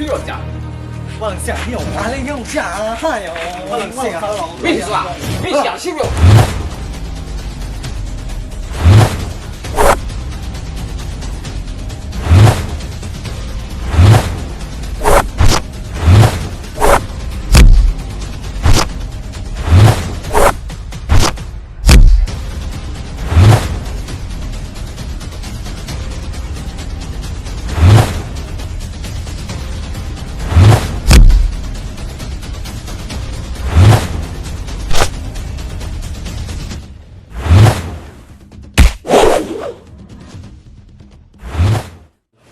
去了家。往下有完了用下哟，往下没事吧？没想去了。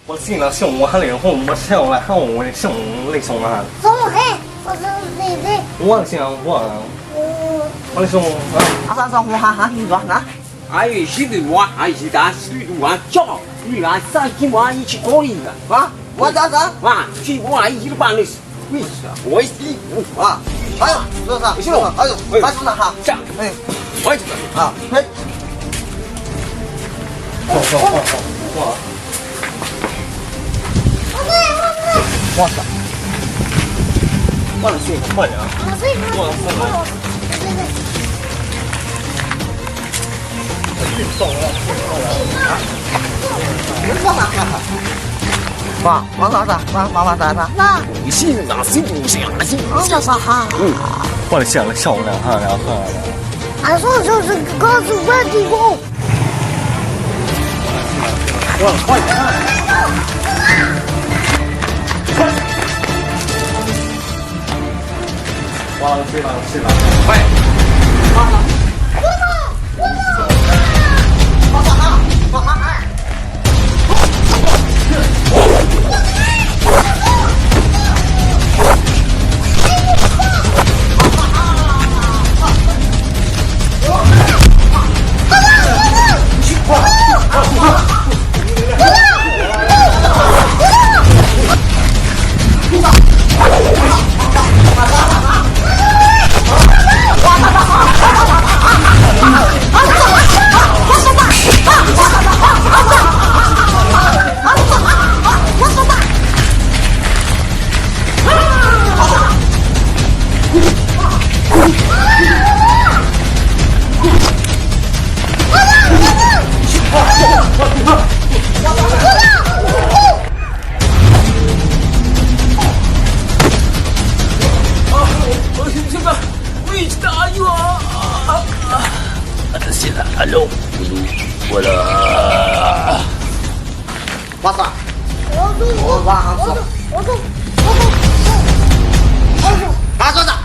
我信了送我还脸红，我笑了后我送你送啊。送我嘿，我送你的。我想我送啊。阿三我哈一个那。还有西的娃，还有大西的娃，叫女儿三斤娃一起搞一个啊！我咋咋？哇，这娃一个半的是，为啥？我一不啊！哎呦，说啥？行了，哎呦，快说啥哈？这样，哎，我这个啊，嘿，哇！我操！我信快点啊！哇，往啥子？往啥子？那你信哪信不信啊？信我叫啥哈？我想了笑了哈了哈了。俺说就是告诉外地工。快点！哇，飞了，快！Hello，我了。我操！我送，阿说啥？